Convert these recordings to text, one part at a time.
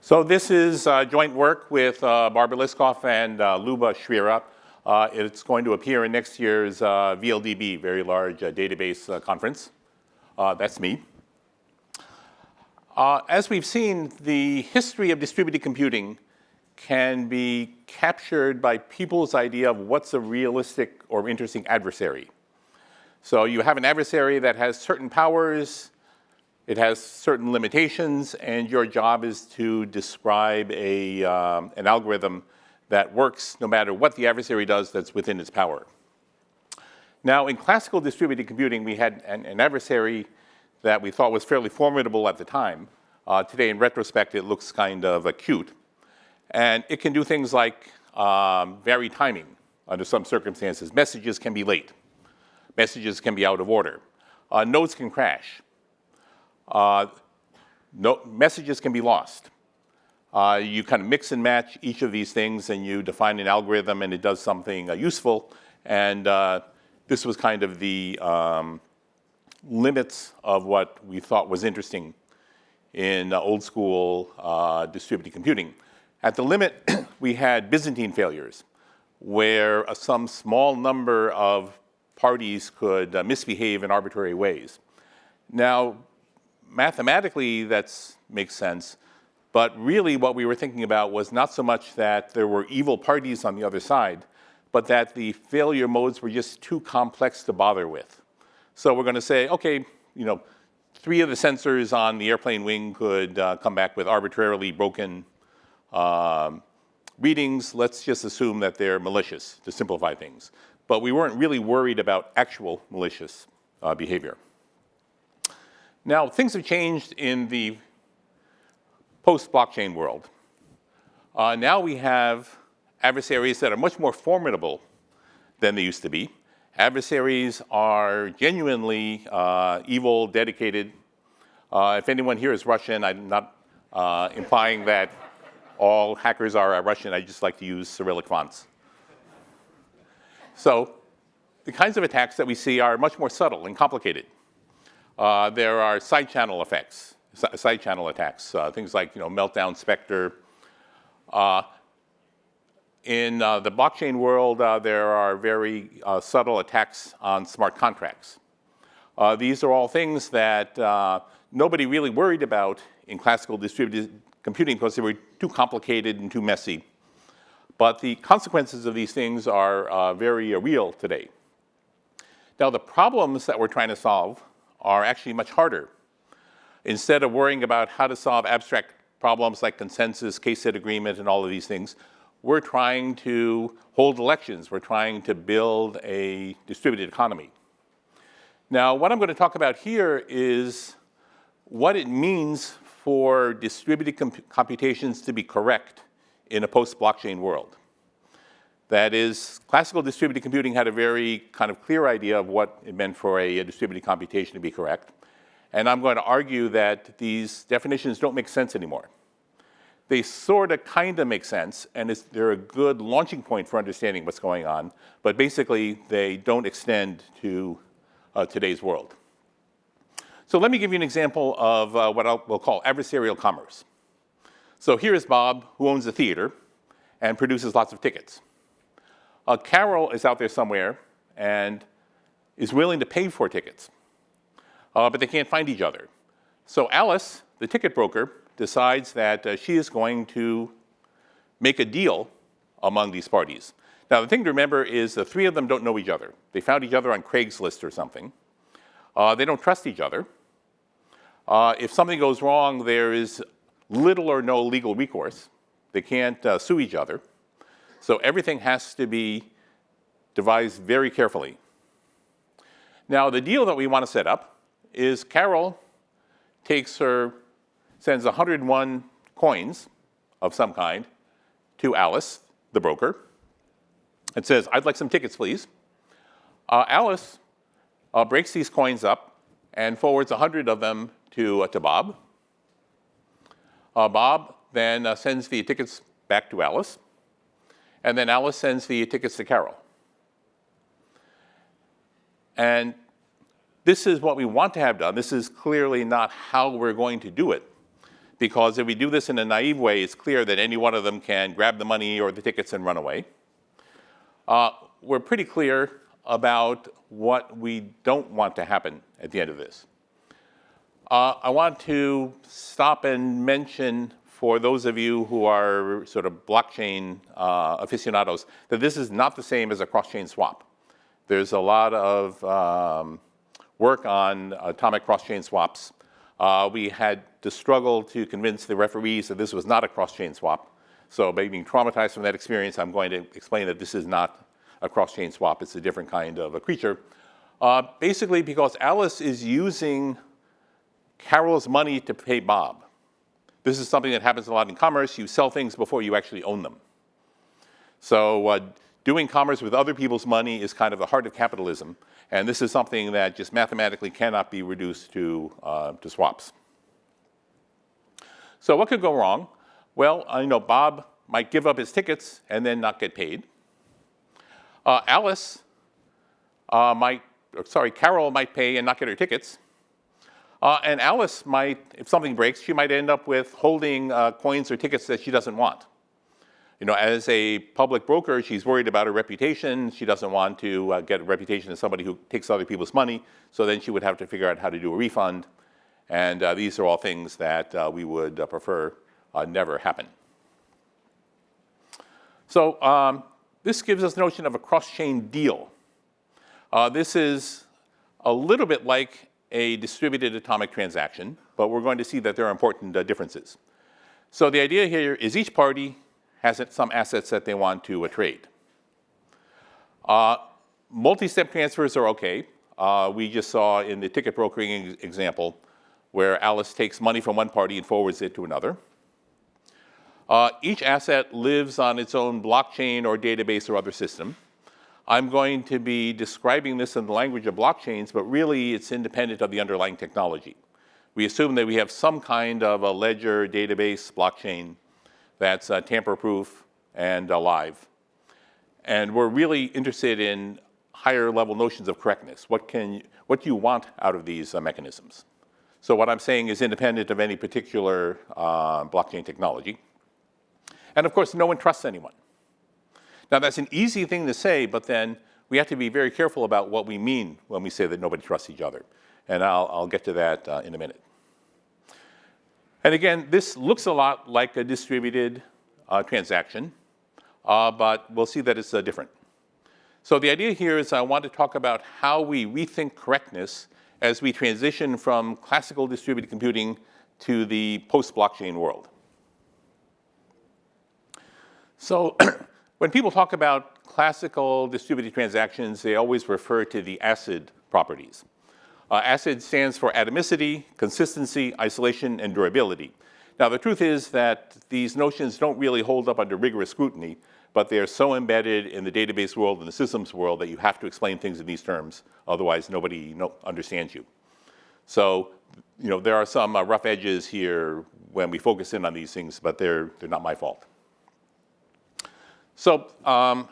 So this is joint work with Barbara Liskov and Luba Shvira. It's going to appear in next year's VLDB, Very Large Database Conference. That's me. As we've seen, the history of distributed computing can be captured by people's idea of what's a realistic or interesting adversary. So you have an adversary that has certain powers, it has certain limitations, and your job is to describe an algorithm that works no matter what the adversary does that's within its power. Now, in classical distributed computing, we had an adversary that we thought was fairly formidable at the time. Today, in retrospect, it looks kind of cute. And it can do things like vary timing under some circumstances. Messages can be late. Messages can be out of order. Nodes can crash. Messages can be lost. You kind of mix and match each of these things, and you define an algorithm, and it does something useful. And this was kind of the limits of what we thought was interesting in old school distributed computing. At the limit, we had Byzantine failures, where some small number of parties could misbehave in arbitrary ways. Now, mathematically, that makes sense. But really, what we were thinking about was not so much that there were evil parties on the other side, but that the failure modes were just too complex to bother with. So we're going to say, OK, 3 of the sensors on the airplane wing could come back with arbitrarily broken readings. Let's just assume that they're malicious, to simplify things. But we weren't really worried about actual malicious behavior. Now, things have changed in the post-blockchain world. Now we have adversaries that are much more formidable than they used to be. Adversaries are genuinely evil, dedicated. If anyone here is Russian, I'm not implying that all hackers are Russian. I just like to use Cyrillic fonts. So the kinds of attacks that we see are much more subtle and complicated. There are side channel effects, side channel attacks, things like Meltdown Spectre. In the blockchain world, there are very subtle attacks on smart contracts. These are all things that nobody really worried about in classical distributed computing because they were too complicated and too messy. But the consequences of these things are very real today. Now, the problems that we're trying to solve are actually much harder. Instead of worrying about how to solve abstract problems like consensus, case-set agreement, and all of these things, we're trying to hold elections. We're trying to build a distributed economy. Now, what I'm going to talk about here is what it means for distributed computations to be correct in a post-blockchain world. That is, classical distributed computing had a very kind of clear idea of what it meant for a distributed computation to be correct. And I'm going to argue that these definitions don't make sense anymore. They sort of kind of make sense, and they're a good launching point for understanding what's going on. But basically, they don't extend to today's world. So let me give you an example of what we'll call adversarial commerce. So here is Bob, who owns a theater and produces lots of tickets. Carol is out there somewhere and is willing to pay for tickets, but they can't find each other. So Alice, the ticket broker, decides that she is going to make a deal among these parties. Now, the thing to remember is the 3 of them don't know each other. They found each other on Craigslist or something. They don't trust each other. If something goes wrong, there is little or no legal recourse. They can't sue each other. So everything has to be devised very carefully. Now, the deal that we want to set up is Carol sends 101 coins of some kind to Alice, the broker, and says, I'd like some tickets, please. Alice breaks these coins up and forwards 100 of them to Bob. Bob then sends the tickets back to Alice. And then Alice sends the tickets to Carol. And this is what we want to have done. This is clearly not how we're going to do it. because if we do this in a naive way, it's clear that any one of them can grab the money or the tickets and run away. We're pretty clear about what we don't want to happen at the end of this. I want to stop and mention, for those of you who are sort of blockchain aficionados, that this is not the same as a cross-chain swap. There's a lot of work on atomic cross-chain swaps. We had to struggle to convince the referees that this was not a cross-chain swap. So by being traumatized from that experience, I'm going to explain that this is not a cross-chain swap. It's a different kind of a creature. Basically because Alice is using Carol's money to pay Bob. This is something that happens a lot in commerce. You sell things before you actually own them. So doing commerce with other people's money is kind of the heart of capitalism. And this is something that just mathematically cannot be reduced to swaps. So what could go wrong? Well, Bob might give up his tickets and then not get paid. Carol might pay and not get her tickets. And Alice might, if something breaks, she might end up with holding coins or tickets that she doesn't want. As a public broker, she's worried about her reputation. She doesn't want to get a reputation as somebody who takes other people's money. So then she would have to figure out how to do a refund. And these are all things that we would prefer never happen. So this gives us the notion of a cross-chain deal. This is a little bit like a distributed atomic transaction, but we're going to see that there are important differences. So the idea here is each party has some assets that they want to trade. Multi-step transfers are okay. We just saw in the ticket brokering example where Alice takes money from one party and forwards it to another. Each asset lives on its own blockchain or database or other system. I'm going to be describing this in the language of blockchains, but really it's independent of the underlying technology. We assume that we have some kind of a ledger, database, blockchain that's tamper-proof and alive. And we're really interested in higher level notions of correctness. What do you want out of these mechanisms? So what I'm saying is independent of any particular blockchain technology. And of course, no one trusts anyone. Now that's an easy thing to say, but then we have to be very careful about what we mean when we say that nobody trusts each other. And I'll get to that in a minute. And again, this looks a lot like a distributed transaction, but we'll see that it's different. So the idea here is I want to talk about how we rethink correctness as we transition from classical distributed computing to the post-blockchain world. So when people talk about classical distributed transactions, they always refer to the ACID properties. ACID stands for atomicity, consistency, isolation, and durability. Now, the truth is that these notions don't really hold up under rigorous scrutiny, but they are so embedded in the database world and the systems world that you have to explain things in these terms, otherwise nobody understands you. So, there are some rough edges here when we focus in on these things, but they're not my fault. So, I'm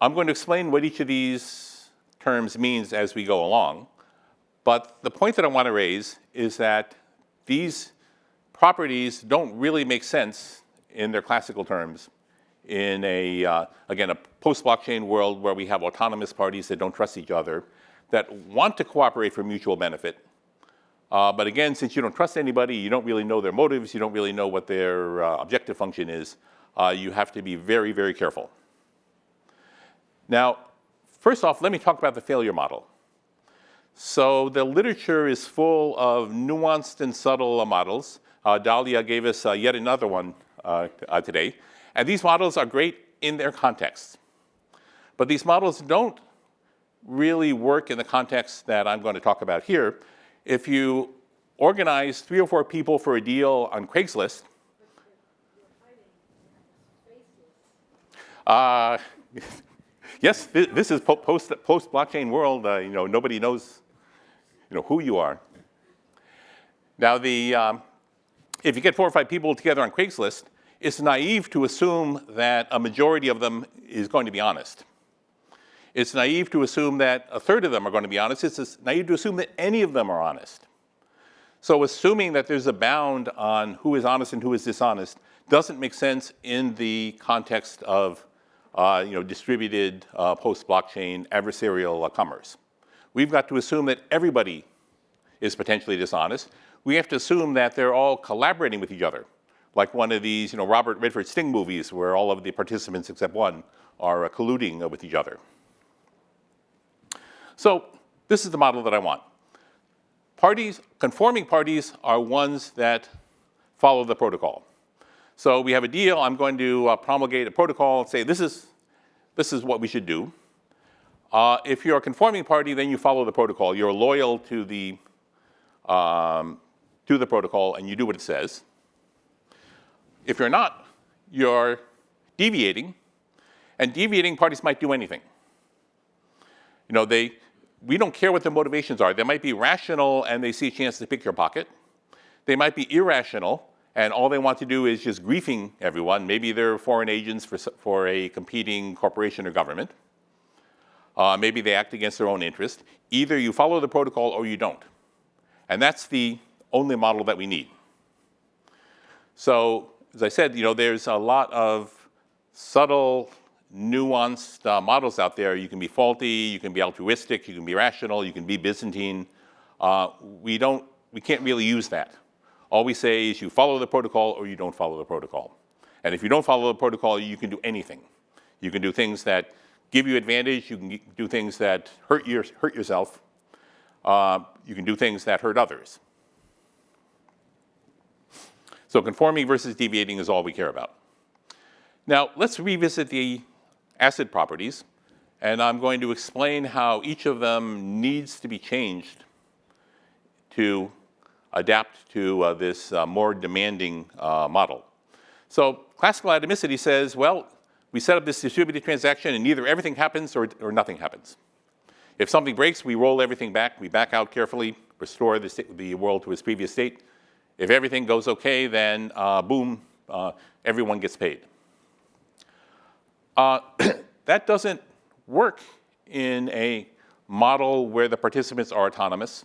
going to explain what each of these terms means as we go along. But the point that I want to raise is that these properties don't really make sense in their classical terms in again, a post-blockchain world where we have autonomous parties that don't trust each other, that want to cooperate for mutual benefit. But again, since you don't trust anybody, you don't really know their motives, you don't really know what their objective function is, you have to be very, very careful. Now, first off, let me talk about the failure model. So the literature is full of nuanced and subtle models. Dahlia gave us yet another one today. And these models are great in their context. But these models don't really work in the context that I'm going to talk about here. If you organize 3 or 4 people for a deal on Craigslist, yes, this is post-blockchain world. Nobody knows, who you are. Now, if you get 4 or 5 people together on Craigslist, it's naive to assume that a majority of them is going to be honest. It's naive to assume that a third of them are going to be honest. It's naive to assume that any of them are honest. So assuming that there's a bound on who is honest and who is dishonest doesn't make sense in the context of distributed post-blockchain adversarial commerce. We've got to assume that everybody is potentially dishonest. We have to assume that they're all collaborating with each other, like one of these Robert Redford Sting movies where all of the participants except one are colluding with each other. So this is the model that I want. Conforming parties are ones that follow the protocol. So we have a deal. I'm going to promulgate a protocol and say this is what we should do. If you're a conforming party, then you follow the protocol. You're loyal to the protocol and you do what it says. If you're not, you're deviating, and deviating parties might do anything. We don't care what their motivations are. They might be rational and they see a chance to pick your pocket. They might be irrational and all they want to do is just griefing everyone. Maybe they're foreign agents for a competing corporation or government. Maybe they act against their own interest. Either you follow the protocol or you don't. And that's the only model that we need. So as I said, there's a lot of subtle, nuanced models out there. You can be faulty, you can be altruistic, you can be rational, you can be Byzantine. We can't really use that. All we say is you follow the protocol or you don't follow the protocol. And if you don't follow the protocol, you can do anything. You can do things that give you advantage. You can do things that hurt yourself. You can do things that hurt others. So conforming versus deviating is all we care about. Now, let's revisit the acid properties. And I'm going to explain how each of them needs to be changed to adapt to this more demanding model. So classical atomicity says, well, we set up this distributed transaction and either everything happens or nothing happens. If something breaks, we roll everything back. We back out carefully, restore the world to its previous state. If everything goes okay, then boom, everyone gets paid. That doesn't work in a model where the participants are autonomous,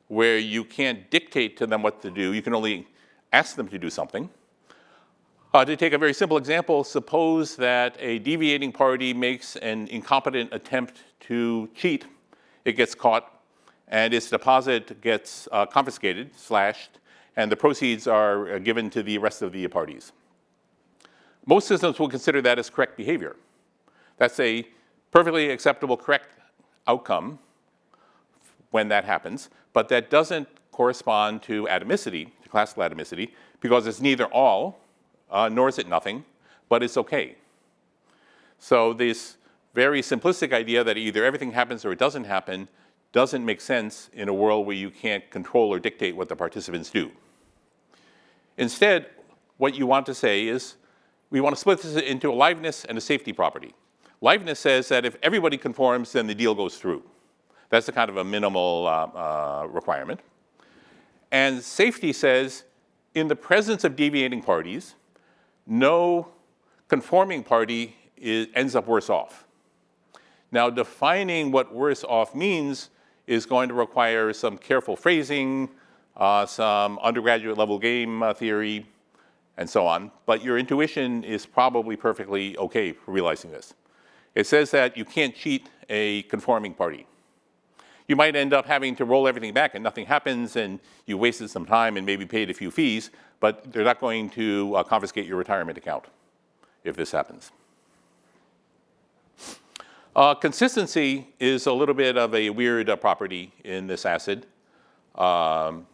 where you can't dictate to them what to do. You can only ask them to do something. To take a very simple example, suppose that a deviating party makes an incompetent attempt to cheat. It gets caught, and its deposit gets confiscated, slashed, and the proceeds are given to the rest of the parties. Most systems will consider that as correct behavior. That's a perfectly acceptable, correct outcome when that happens, but that doesn't correspond to atomicity, to classical atomicity, because it's neither all, nor is it nothing, but it's okay. So this very simplistic idea that either everything happens or it doesn't happen doesn't make sense in a world where you can't control or dictate what the participants do. Instead, what you want to say is, we want to split this into a liveness and a safety property. Liveness says that if everybody conforms, then the deal goes through. That's a kind of a minimal requirement. And safety says, in the presence of deviating parties, no conforming party ends up worse off. Now, defining what worse off means is going to require some careful phrasing, some undergraduate level game theory, and so on. But your intuition is probably perfectly okay for realizing this. It says that you can't cheat a conforming party. You might end up having to roll everything back and nothing happens and you wasted some time and maybe paid a few fees, but they're not going to confiscate your retirement account if this happens. Consistency is a little bit of a weird property in this acid world.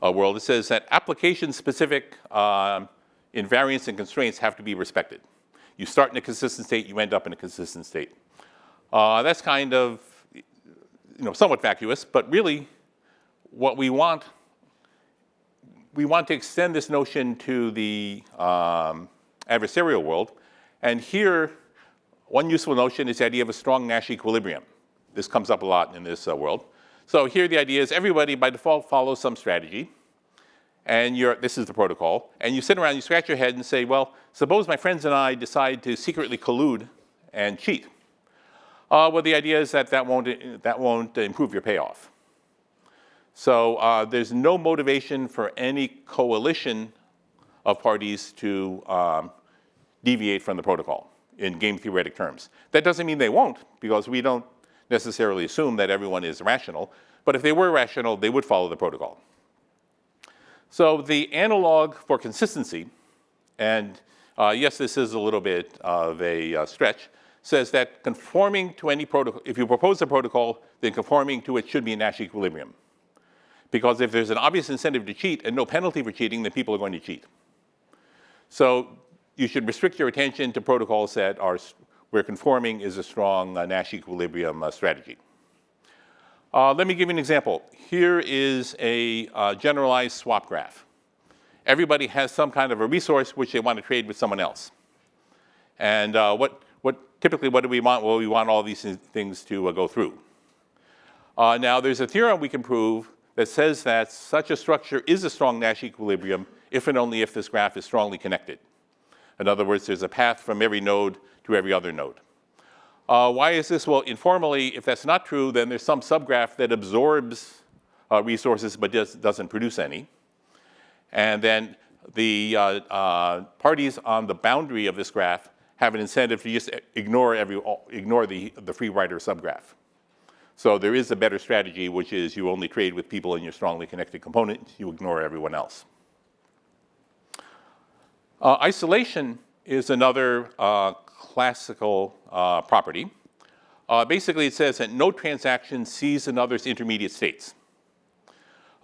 It says that application-specific invariants and constraints have to be respected. You start in a consistent state, you end up in a consistent state. That's kind of somewhat vacuous, but really what we want to extend this notion to the adversarial world. And here, one useful notion is the idea of a strong Nash equilibrium. This comes up a lot in this world. So here the idea is everybody by default follows some strategy. And this is the protocol. And you sit around, you scratch your head and say, well, suppose my friends and I decide to secretly collude and cheat. Well, the idea is that won't improve your payoff. So there's no motivation for any coalition of parties to deviate from the protocol in game theoretic terms. That doesn't mean they won't, because we don't necessarily assume that everyone is rational. But if they were rational, they would follow the protocol. So the analog for consistency, and yes, this is a little bit of a stretch, says that conforming to any protocol, if you propose a protocol, then conforming to it should be a Nash equilibrium. Because if there's an obvious incentive to cheat and no penalty for cheating, then people are going to cheat. So you should restrict your attention to protocols that are where conforming is a strong Nash equilibrium strategy. Let me give you an example. Here is a generalized swap graph. Everybody has some kind of a resource which they want to trade with someone else. And typically, what do we want? Well, we want all these things to go through. Now, there's a theorem we can prove that says that such a structure is a strong Nash equilibrium if and only if this graph is strongly connected. In other words, there's a path from every node to every other node. Why is this? Well, informally, if that's not true, then there's some subgraph that absorbs resources but doesn't produce any. And then the parties on the boundary of this graph have an incentive to just ignore the free rider subgraph. So there is a better strategy, which is you only trade with people in your strongly connected component. You ignore everyone else. Isolation is another classical property. Basically, it says that no transaction sees another's intermediate states.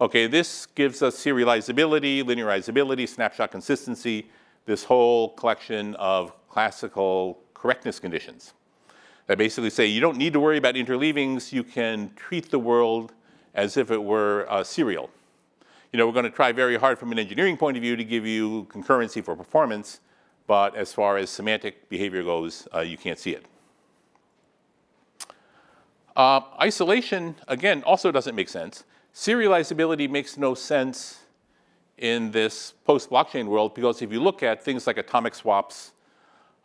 Okay, this gives us serializability, linearizability, snapshot consistency, this whole collection of classical correctness conditions that basically say you don't need to worry about interleavings. You can treat the world as if it were serial. You know, we're going to try very hard from an engineering point of view to give you concurrency for performance, but as far as semantic behavior goes, you can't see it. Isolation, again, also doesn't make sense. Serializability makes no sense in this post-blockchain world, because if you look at things like atomic swaps,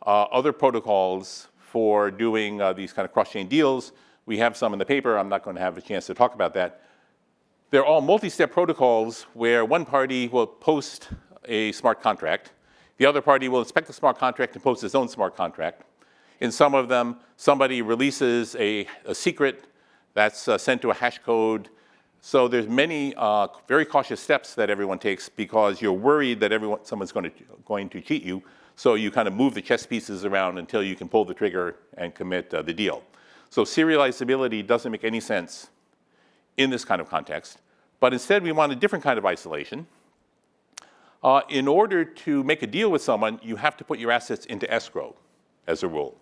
other protocols for doing these kind of cross-chain deals, we have some in the paper. I'm not going to have a chance to talk about that. They're all multi-step protocols where one party will post a smart contract. The other party will inspect the smart contract and post its own smart contract. In some of them, somebody releases a secret that's sent to a hash code. So there's many very cautious steps that everyone takes because you're worried that someone's going to cheat you. So you kind of move the chess pieces around until you can pull the trigger and commit the deal. So serializability doesn't make any sense in this kind of context. But instead, we want a different kind of isolation. In order to make a deal with someone, you have to put your assets into escrow, as a rule.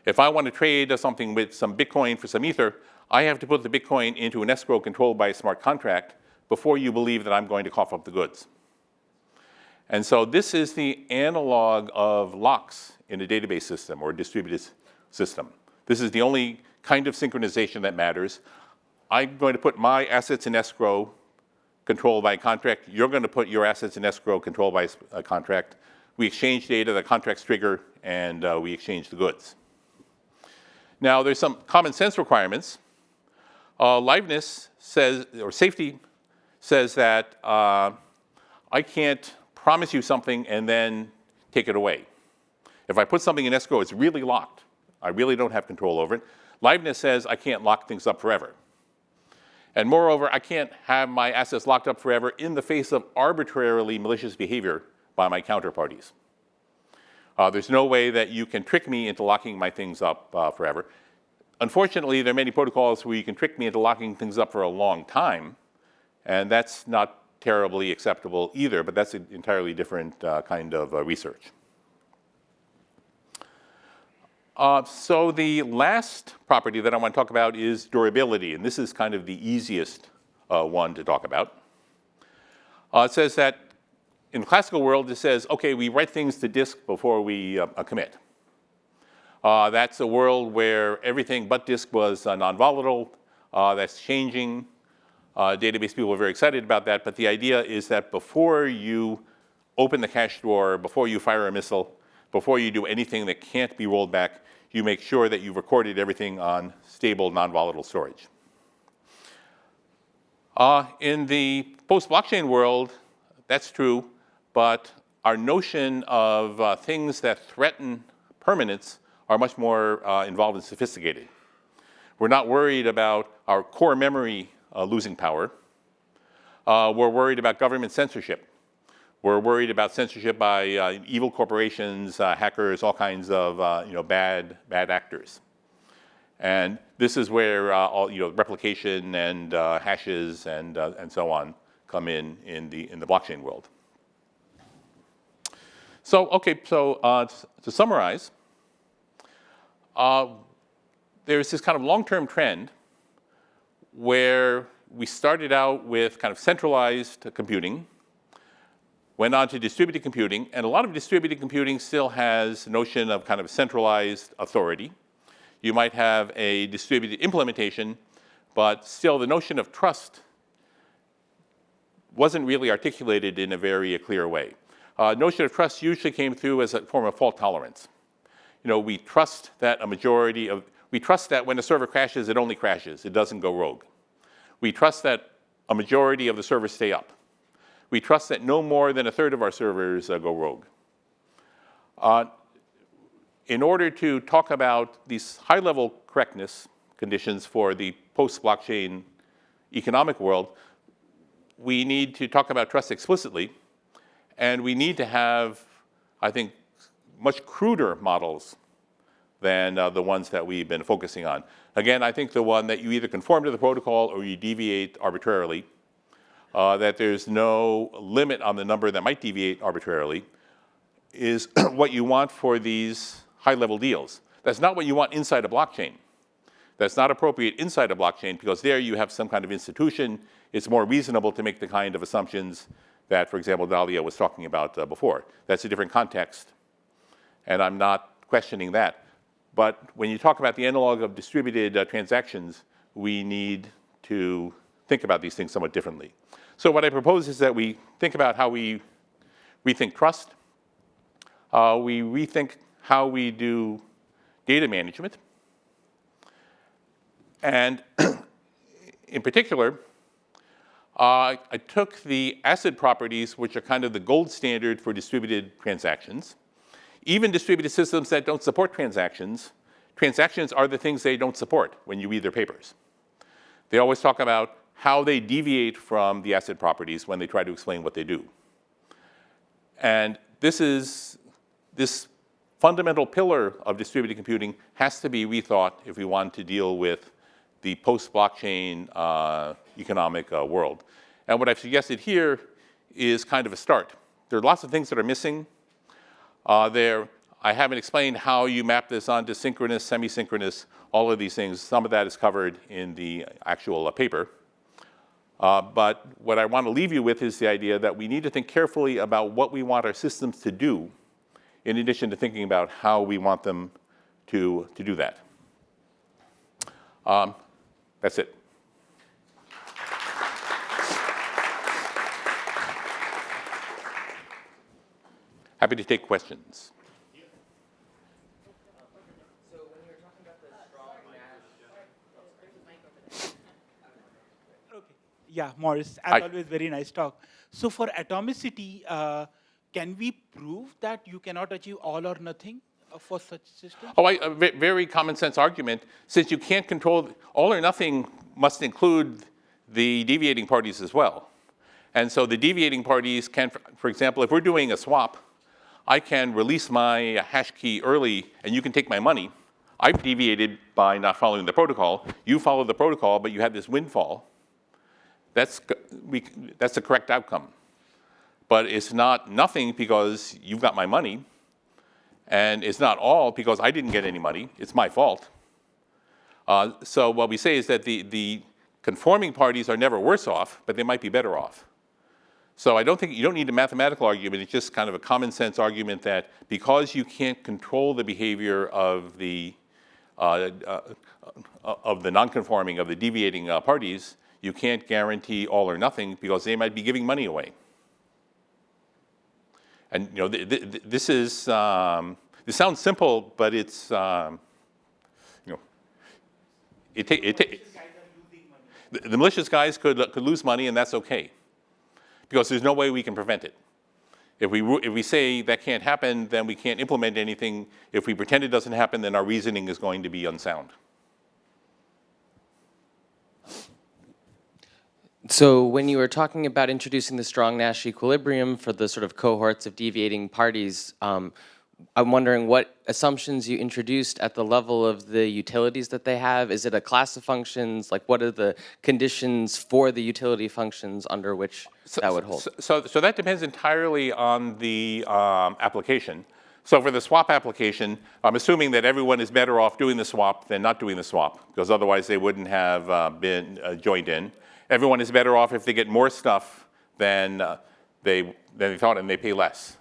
If I want to trade something with some Bitcoin for some Ether, I have to put the Bitcoin into an escrow controlled by a smart contract before you believe that I'm going to cough up the goods. And so this is the analog of locks in a database system or a distributed system. This is the only kind of synchronization that matters. I'm going to put my assets in escrow controlled by a contract. You're going to put your assets in escrow controlled by a contract. We exchange data, the contracts trigger, and we exchange the goods. Now, there's some common sense requirements. Liveness says, or safety says that I can't promise you something and then take it away. If I put something in escrow, it's really locked. I really don't have control over it. Liveness says I can't lock things up forever. And moreover, I can't have my assets locked up forever in the face of arbitrarily malicious behavior by my counterparties. There's no way that you can trick me into locking my things up forever. Unfortunately, there are many protocols where you can trick me into locking things up for a long time, and that's not terribly acceptable either, but that's an entirely different kind of research. So the last property that I want to talk about is durability, and this is kind of the easiest one to talk about. It says that in the classical world, it says, okay, we write things to disk before we commit. That's a world where everything but disk was non-volatile. That's changing. Database people are very excited about that, but the idea is that before you open the cache drawer, before you fire a missile, before you do anything that can't be rolled back, you make sure that you've recorded everything on stable, non-volatile storage. In the post-blockchain world, that's true, but our notion of things that threaten permanence are much more involved and sophisticated. We're not worried about our core memory losing power. We're worried about government censorship. We're worried about censorship by evil corporations, hackers, all kinds of bad actors. And this is where all replication and hashes and so on come in the blockchain world. So to summarize, there's this kind of long-term trend where we started out with kind of centralized computing, went on to distributed computing, and a lot of distributed computing still has a notion of kind of centralized authority. You might have a distributed implementation, but still the notion of trust wasn't really articulated in a very clear way. Notion of trust usually came through as a form of fault tolerance. We trust that we trust that when a server crashes, it only crashes, it doesn't go rogue. We trust that a majority of the servers stay up. We trust that no more than a third of our servers go rogue. In order to talk about these high-level correctness conditions for the post-blockchain economic world, we need to talk about trust explicitly, and we need to have, I think, much cruder models than the ones that we've been focusing on. Again, I think the one that you either conform to the protocol or you deviate arbitrarily, that there's no limit on the number that might deviate arbitrarily, is what you want for these high-level deals. That's not what you want inside a blockchain. That's not appropriate inside a blockchain because there you have some kind of institution. It's more reasonable to make the kind of assumptions that, for example, Dalia was talking about before. That's a different context, and I'm not questioning that. But when you talk about the analog of distributed transactions, we need to think about these things somewhat differently. So what I propose is that we think about how we rethink trust. We rethink how we do data management. And in particular, I took the ACID properties, which are kind of the gold standard for distributed transactions. Even distributed systems that don't support transactions are the things they don't support when you read their papers. They always talk about how they deviate from the ACID properties when they try to explain what they do. And this fundamental pillar of distributed computing has to be rethought if we want to deal with the post-blockchain economic world. And what I've suggested here is kind of a start. There are lots of things that are missing. I haven't explained how you map this onto synchronous, semi-synchronous, all of these things. Some of that is covered in the actual paper. But what I want to leave you with is the idea that we need to think carefully about what we want our systems to do, in addition to thinking about how we want them to do that. That's it. Happy to take questions. So when you were talking about the strong Nash. Okay. Yeah, Maurice, as always, very nice talk. So for atomicity, can we prove that you cannot achieve all or nothing for such systems? Oh, a very common sense argument. Since you can't control, all or nothing must include the deviating parties as well. And so the deviating parties can, for example, if we're doing a swap, I can release my hash key early and you can take my money. I've deviated by not following the protocol. You follow the protocol, but you had this windfall. That's the correct outcome. But it's not nothing because you've got my money. And it's not all because I didn't get any money. It's my fault. So what we say is that the conforming parties are never worse off, but they might be better off. So I don't think you don't need a mathematical argument. It's just kind of a common sense argument that because you can't control the behavior of the non-conforming, of the deviating parties, you can't guarantee all or nothing because they might be giving money away. And this sounds simple, but it's The malicious guys could lose money, and that's okay, because there's no way we can prevent it. If we say that can't happen, then we can't implement anything. If we pretend it doesn't happen, then our reasoning is going to be unsound. So when you were talking about introducing the strong Nash equilibrium for the sort of cohorts of deviating parties, I'm wondering what assumptions you introduced at the level of the utilities that they have. Is it a class of functions? Like, what are the conditions for the utility functions under which that would hold? So that depends entirely on the application. So for the swap application, I'm assuming that everyone is better off doing the swap than not doing the swap, because otherwise they wouldn't have been joined in. Everyone is better off if they get more stuff than they thought, and they pay less.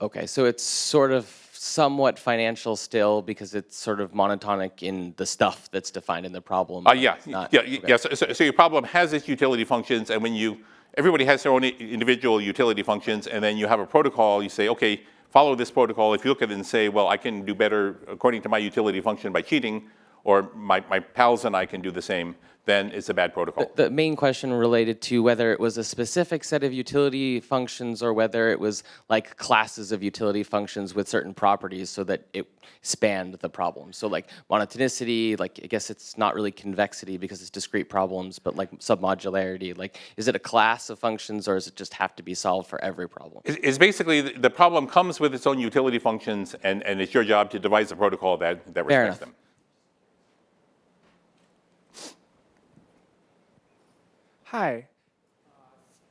Okay, so it's sort of somewhat financial still because it's sort of monotonic in the stuff that's defined in the problem. Yeah. So your problem has its utility functions, and when everybody has their own individual utility functions, and then you have a protocol, you say, okay, follow this protocol. If you look at it and say, well, I can do better according to my utility function by cheating, or my pals and I can do the same, then it's a bad protocol. The main question related to whether it was a specific set of utility functions or whether it was like classes of utility functions with certain properties so that it spanned the problem. So like monotonicity, like I guess it's not really convexity because it's discrete problems, but like submodularity, like is it a class of functions or does it just have to be solved for every problem? It's basically the problem comes with its own utility functions, and it's your job to devise a protocol that respects them. Hi.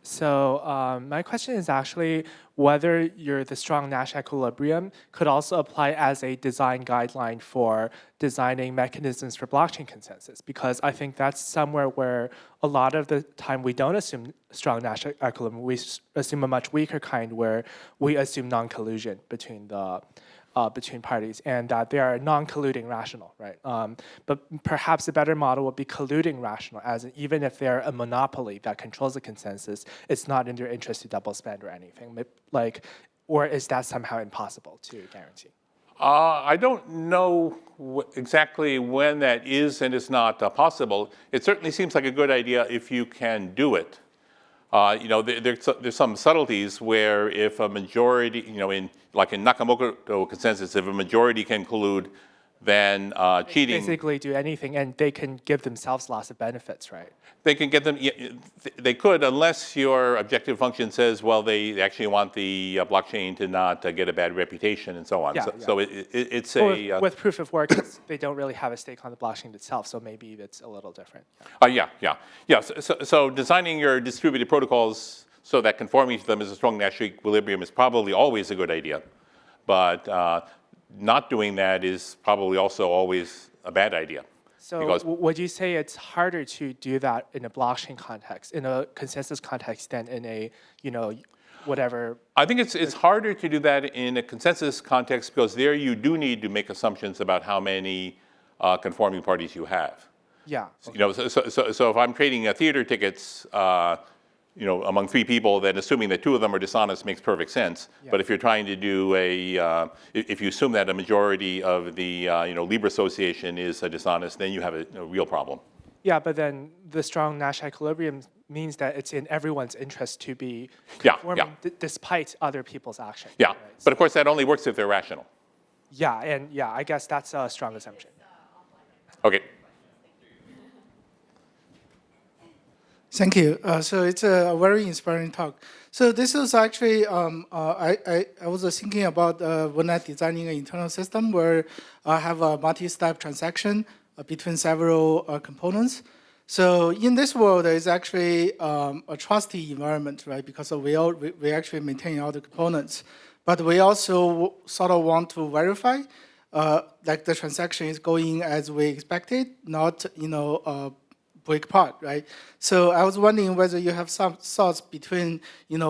So my question is actually whether the strong Nash equilibrium could also apply as a design guideline for designing mechanisms for blockchain consensus, because I think that's somewhere where a lot of the time we don't assume strong Nash equilibrium. We assume a much weaker kind where we assume non-collusion between parties, and that they are non-colluding rational, right? But perhaps a better model would be colluding rational, as in even if they're a monopoly that controls the consensus, it's not in their interest to double spend or anything. Like, or is that somehow impossible to guarantee? I don't know exactly when that is and is not possible. It certainly seems like a good idea if you can do it. There's some subtleties where if a majority, like in Nakamoto consensus, if a majority can collude, then cheating. Basically do anything, and they can give themselves lots of benefits, right? They can get them. They could, unless your objective function says, well, they actually want the blockchain to not get a bad reputation and so on. So it's a with proof of work, they don't really have a stake on the blockchain itself. So maybe it's a little different. So designing your distributed protocols so that conforming to them is a strong Nash equilibrium is probably always a good idea, but not doing that is probably also always a bad idea. So would you say it's harder to do that in a blockchain context, in a consensus context, than in a, whatever? I think it's harder to do that in a consensus context because there you do need to make assumptions about how many conforming parties you have. Yeah. Okay. So if I'm trading theater tickets, among three people, then assuming that two of them are dishonest makes perfect sense. Yeah. But if you're trying to do if you assume that a majority of the Libra Association is dishonest, then you have a real problem. Yeah, but then the strong Nash equilibrium means that it's in everyone's interest to be conforming despite other people's actions. Yeah, right? But of course that only works if they're rational. Yeah, and I guess that's a strong assumption. Okay. Thank you. So it's a very inspiring talk. So this is actually, I was thinking about when I'm designing an internal system where I have a multi-step transaction between several components. So in this world, there is actually a trusty environment, right? Because we actually maintain all the components. But we also sort of want to verify like the transaction is going as we expected, not, break apart, right? So I was wondering whether you have some thoughts between,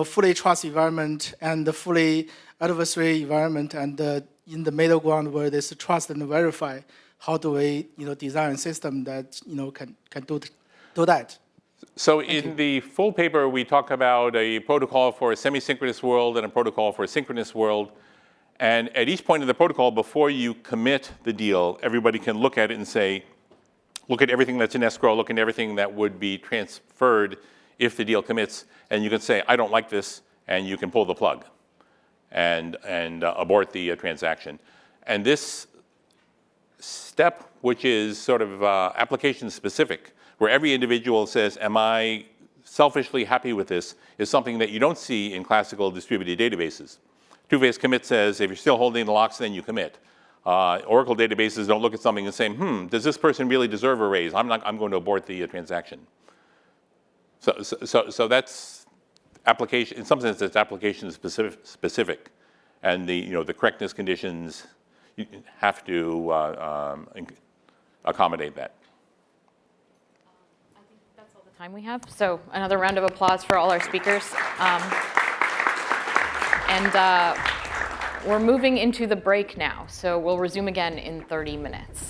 fully trust environment and the fully adversary environment, and in the middle ground where there's trust and verify. How do we, design a system that, can do that? So in the full paper, we talk about a protocol for a semi-synchronous world and a protocol for a synchronous world. And at each point in the protocol, before you commit the deal, everybody can look at it and say, look at everything that's in escrow, look at everything that would be transferred if the deal commits, and you can say, I don't like this, and you can pull the plug and abort the transaction. And this step, which is sort of application specific, where every individual says, am I selfishly happy with this, is something that you don't see in classical distributed databases. Two-phase commit says, if you're still holding the locks, then you commit. Oracle databases don't look at something and say, does this person really deserve a raise? I'm going to abort the transaction. So that's application, in some sense, it's application specific. And the correctness conditions, you have to accommodate that. I think that's all the time we have. So another round of applause for all our speakers. We're moving into the break now, so we'll resume again in 30 minutes.